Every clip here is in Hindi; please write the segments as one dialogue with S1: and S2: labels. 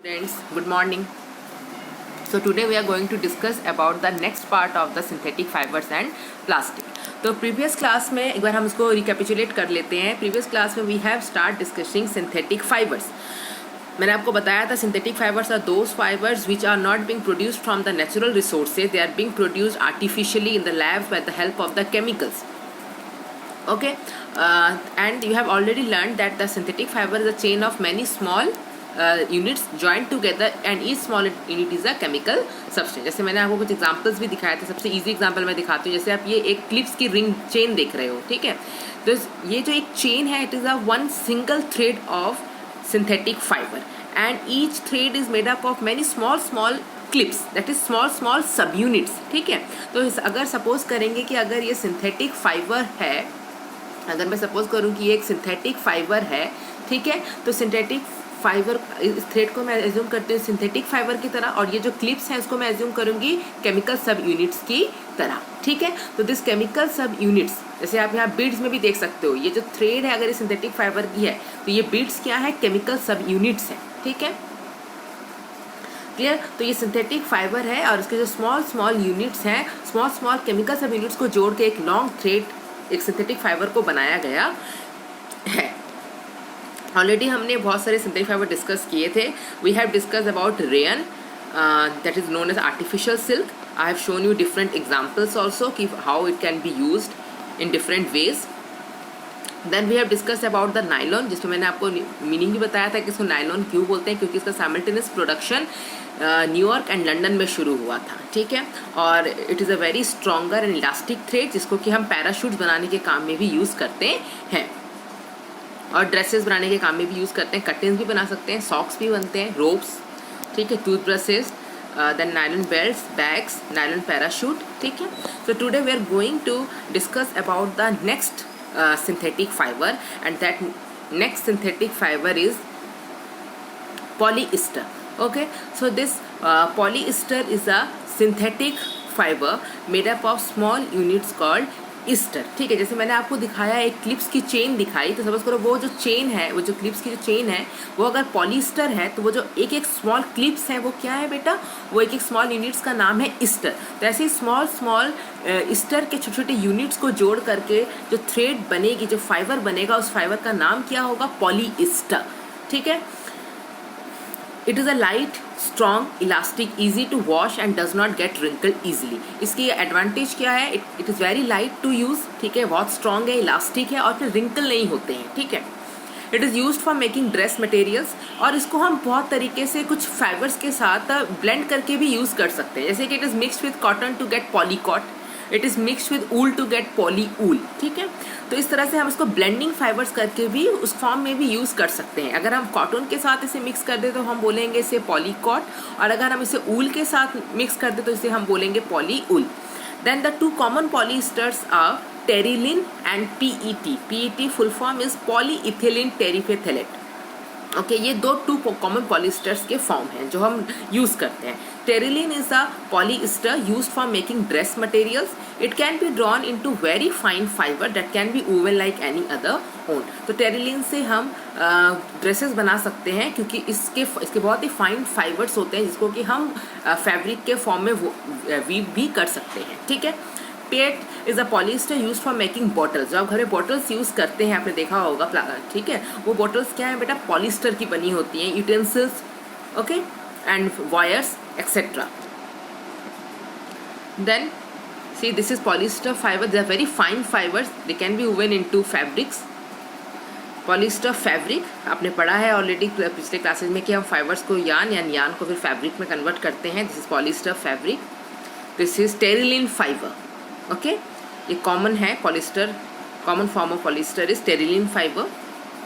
S1: Friends, good morning. So today we are going to discuss about the next part of the synthetic fibers and plastic. तो प्रीवियस क्लास में एक बार हम इसको रिकैपिचुलेट कर लेते हैं. प्रीवियस क्लास में we have start discussing synthetic fibres. मैंने आपको बताया था synthetic fibres are those fibres which are not being produced from the natural resources, they are being produced artificially in the labs by the help of the chemicals. Okay, and you have already learned that the synthetic fiber is a chain of many small units joined together and each small unit is a chemical substance. जैसे मैंने आपको कुछ एग्जांपल्स भी दिखाए थे. सबसे इजी एग्जांपल मैं दिखाती हूँ. जैसे आप ये एक क्लिप्स की रिंग चेन देख रहे हो, ठीक है. तो ये जो एक चेन है, it is a one single thread of synthetic fibre and each thread is made up of many small small clips, that is small small सब यूनिट्स, ठीक है. तो अगर सपोज करेंगे कि अगर ये सिंथेटिक फाइबर है, अगर मैं सपोज करूं कि ये एक सिंथेटिक फाइबर है, ठीक है, तो सिंथेटिक फाइबर इस थ्रेड को मैं एज्यूम करती हूँ सिंथेटिक फाइबर की तरह, और ये जो क्लिप्स हैं उसको मैं एज्यूम करूँगी केमिकल सब यूनिट्स की तरह, ठीक है. तो दिस केमिकल सब यूनिट्स, जैसे आप यहाँ बीड्स में भी देख सकते हो, ये जो थ्रेड है अगर ये सिंथेटिक फाइबर की है तो ये बीड्स क्या है, केमिकल सब यूनिट्स हैं, ठीक है. क्लियर. तो ये सिंथेटिक फाइबर है और इसके जो स्मॉल स्मॉल यूनिट्स हैं, स्मॉल स्मॉल केमिकल सब यूनिट्स को जोड़ के एक लॉन्ग थ्रेड, एक सिंथेटिक फाइबर को बनाया गया है. ऑलरेडी हमने बहुत सारे सिंथेटिक फाइबर डिस्कस किए थे. We have discuss about rayon, that is known as artificial silk. I have shown you different examples also कि how it can be used in different ways. Then we have discuss about the nylon, जिसमें मैंने आपको मीनिंग भी बताया था कि इसको नायलॉन क्यों बोलते हैं, क्योंकि इसका simultaneous production New York and London में शुरू हुआ था, ठीक है. और it is a very stronger and elastic thread जिसको कि हम पैराशूट्स बनाने के काम में भी यूज़ करते हैं और ड्रेसेस बनाने के काम में भी यूज़ करते हैं. कर्टेन्स भी बना सकते हैं, सॉक्स भी बनते हैं, रोप्स, ठीक है, toothbrushes, then nylon belts, bags, nylon parachute, ठीक है. So today we are going to discuss about the next synthetic fiber, and that next synthetic fiber is polyester. Okay, so this polyester is a synthetic fiber made up of small units called Easter, ठीक है. जैसे मैंने आपको दिखाया एक क्लिप्स की चेन दिखाई, तो सपोज करो वो जो चेन है, वो जो क्लिप्स की जो चेन है वो अगर पॉलीस्टर है तो वो जो एक एक स्मॉल क्लिप्स हैं वो क्या है बेटा, वो एक एक स्मॉल यूनिट्स का नाम है ईस्टर. तो ऐसे ही स्मॉल स्मॉल ईस्टर के छोटे छोटे यूनिट्स को जोड़ करके जो थ्रेड बनेगी, जो फाइबर बनेगा, उस फाइबर का नाम क्या होगा, पॉलीईस्टर, ठीक है. It is a light, strong, elastic, easy to wash and does not get wrinkle easily. इसकी एडवांटेज क्या है, it is very light to use, ठीक है, बहुत स्ट्रॉन्ग है, इलास्टिक है और फिर रिंकल नहीं होते हैं, ठीक है. It is used for making dress materials, और इसको हम बहुत तरीके से कुछ फाइबर्स के साथ ब्लेंड करके भी यूज़ कर सकते हैं. जैसे कि it is mixed with cotton to get polycot, it is mixed with wool to get poly wool, ठीक है. तो इस तरह से हम इसको ब्लेंडिंग फाइबर्स करके भी उस फॉर्म में भी यूज़ कर सकते हैं. अगर हम कॉटन के साथ इसे मिक्स कर दें तो हम बोलेंगे इसे पॉलीकॉट, और अगर हम इसे ऊल के साथ मिक्स कर दें तो इसे हम बोलेंगे poly wool. Then the two common polyesters are terylene and PET. PET full form is polyethylene terephthalate. Okay, ये दो टू कॉमन पॉलीस्टर्स के फॉर्म हैं जो हम यूज़ करते हैं. Terylene is a polyester used for making dress materials. It can be drawn into very fine fibre that can be woven like any other own. तो टेरिलिन से हम ड्रेसेस बना सकते हैं क्योंकि इसके बहुत ही फाइन फाइबर्स होते हैं जिसको कि हम फैब्रिक के फॉर्म में वीव भी कर सकते हैं, ठीक है. PET is a polyester use for making bottles. जो आप घर में बॉटल्स यूज़ करते हैं, आपने देखा होगा, ठीक है, वो बॉटल्स क्या है बेटा, पॉलीस्टर की बनी होती हैं. Utensils, okay, and wires etcetera. Then see, this is polyester fiber. They are very fine fibers. They can be woven into fabrics. Polyester fabric आपने पढ़ा है ऑलरेडी पिछले क्लासेस में कि हम फाइबर्स को यान को फिर फैब्रिक में कन्वर्ट करते हैं. This is polyester fabric. This is Terylene fibre. Okay, ये कॉमन है polyester. Common form of polyester is Terylene fibre,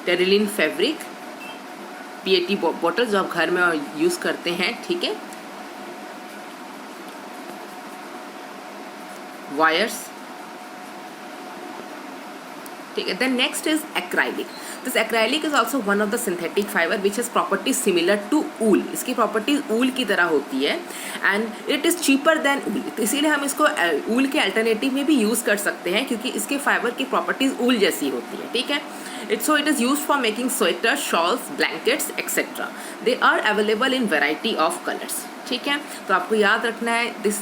S1: Terylene fabric, PAT bottle जो आप घर में यूज़ करते हैं, ठीक है. वायर्स, ठीक है. Then next is acrylic. This acrylic is also one of the synthetic fibre which has properties similar to wool. इसकी प्रॉपर्टीज ऊल की तरह होती है and it is cheaper than wool. इसीलिए हम इसको ऊल के अल्टरनेटिव में भी यूज़ कर सकते हैं क्योंकि इसके फाइबर की प्रॉपर्टीज ऊल जैसी होती है, ठीक है. So it is used for making sweaters, shawls, blankets, etc. They are available in variety of colors. ठीक है, तो आपको याद रखना है this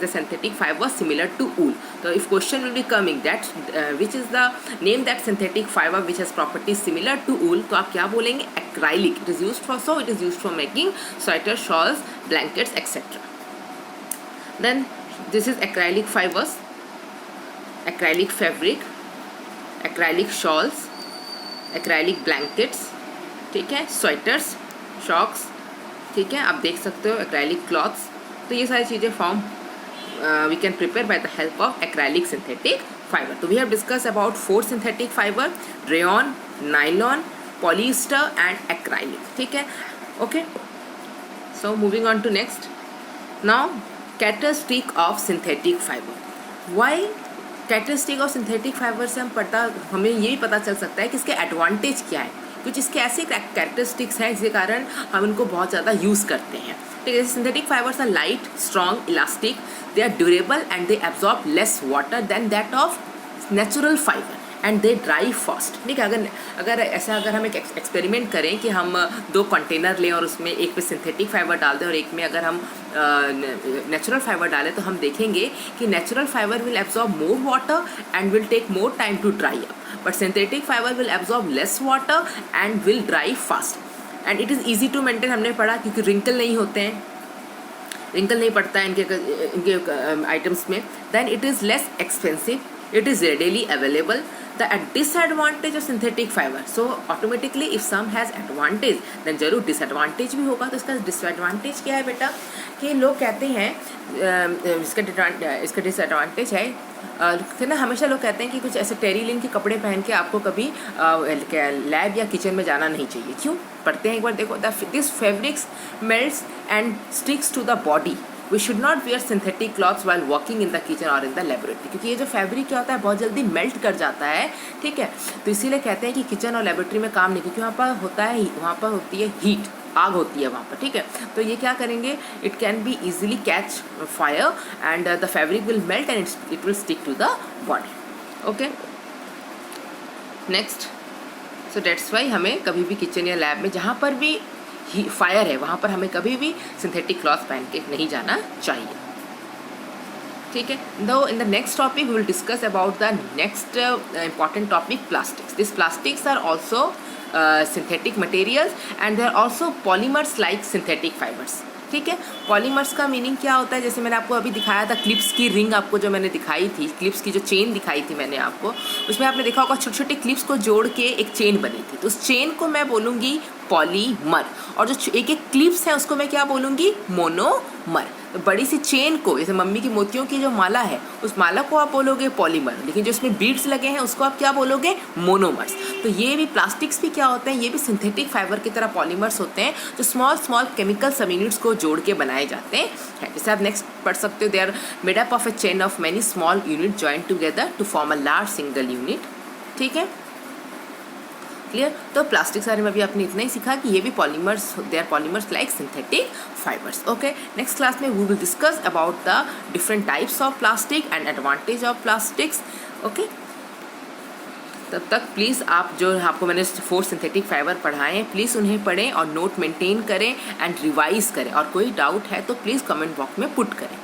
S1: the synthetic fibre similar to wool. तो if question will be coming that which is the name that synthetic fibre which has properties similar to wool, तो आप क्या बोलेंगे? Acrylic. It is used for, so it is used for making sweater, shawls, blankets, etc. Then this is acrylic fibers, acrylic fabric, acrylic shawls, acrylic blankets. ठीक है, स्वेटर्स, शॉक्स. ठीक है, आप देख सकते हो एक्राइलिक क्लॉथ्स. तो ये सारी चीज़ें form we can prepare by the help of acrylic synthetic fibre. तो we have discuss about 4 synthetic fibre: rayon, nylon, polyester and acrylic. ठीक है, okay. So moving on to next. Now characteristic of synthetic fibre. Why characteristic of synthetic fibre से हमें ये भी पता चल सकता है कि इसके एडवांटेज क्या है. कुछ इसके ऐसे कैरेक्टरिस्टिक्स हैं जिसके कारण हम इनको बहुत ज़्यादा यूज़ करते हैं. ठीक है, synthetic fibres are light, strong, elastic, they are durable and they absorb less water than that of natural fibre and they dry fast. ठीक है, अगर हम एक एक्सपेरिमेंट करें कि हम 2 कंटेनर लें और उसमें एक पे सिंथेटिक फाइबर डाल दें और एक में अगर हम नेचुरल फाइबर डालें, तो हम देखेंगे कि natural fibre will absorb more water and will take more time to dry up, but synthetic fibre will absorb less water and will dry fast. And it is easy to maintain. हमने पढ़ा क्योंकि रिंकल नहीं होते हैं, रिंकल नहीं पड़ता है इनके आइटम्स में. Then it is less expensive, it is readily available. The disadvantage of synthetic fiber, so automatically if some has advantage then जरूर disadvantage भी होगा. तो इसका disadvantage क्या है बेटा? कि लोग कहते हैं इसका disadvantage है फिर ना, हमेशा लोग कहते हैं कि कुछ ऐसे टेरिलिन के कपड़े पहन के आपको कभी लैब या किचन में जाना नहीं चाहिए. क्यों? पढ़ते हैं एक बार, देखो. This fabrics melts and sticks to the body. We should not wear synthetic clothes while working in the kitchen और इन द लेबोरेटरी, क्योंकि ये जो फैब्रिक क्या होता है बहुत जल्दी मेल्ट कर जाता है. ठीक है, तो इसीलिए कहते हैं कि किचन और लेबोरेटरी में काम नहीं, क्योंकि वहाँ पर होती है हीट, आग होती है वहाँ पर. ठीक है, तो ये क्या करेंगे? It can be easily catch fire and the fabric will melt and it will stick to the body. Okay, next. So that's why हमें कभी भी किचन या लैब में जहाँ पर भी फायर है वहाँ पर हमें कभी भी सिंथेटिक क्लॉथ पहन के नहीं जाना चाहिए. ठीक है, दो in the next topic we will discuss about the next important topic, plastics. These plastics are also synthetic materials and they are also polymers like synthetic fibers. ठीक है, पॉलीमर्स का मीनिंग क्या होता है? जैसे मैंने आपको अभी दिखाया था क्लिप्स की रिंग, आपको जो मैंने दिखाई थी, क्लिप्स की जो चेन दिखाई थी मैंने आपको, उसमें आपने देखा होगा छोटे छोटे क्लिप्स को जोड़ के एक चेन बनी थी. तो उस चेन को मैं बोलूँगी पॉलीमर, और जो एक एक क्लिप्स हैं उसको मैं क्या बोलूँगी? मोनोमर. तो बड़ी सी चेन को, जैसे मम्मी की मोतियों की जो माला है, उस माला को आप बोलोगे पॉलीमर, लेकिन जो इसमें बीड्स लगे हैं उसको आप क्या बोलोगे? मोनोमर्स. तो ये भी प्लास्टिक्स भी क्या होते हैं? ये भी सिंथेटिक फाइबर की तरह पॉलीमर्स होते हैं जो स्मॉल केमिकल सब यूनिट्स को जोड़ के बनाए जाते हैं. जैसे आप नेक्स्ट पढ़ सकते हो, they are made up of a chain of many small unit joint together to form a large single unit. ठीक है, क्लियर. तो प्लास्टिक्स बारे में अभी आपने इतना ही सीखा कि ये भी polymers, they are polymers like synthetic fibres. Okay, next class में we will discuss about the different types of plastic and advantage of plastics. Okay, तब तक प्लीज़ आप जो आपको मैंने 4 सिंथेटिक फाइबर पढ़ाए हैं, प्लीज़ उन्हें पढ़ें और नोट मेंटेन करें एंड रिवाइज करें. और कोई डाउट है तो प्लीज़ कमेंट बॉक्स में पुट करें.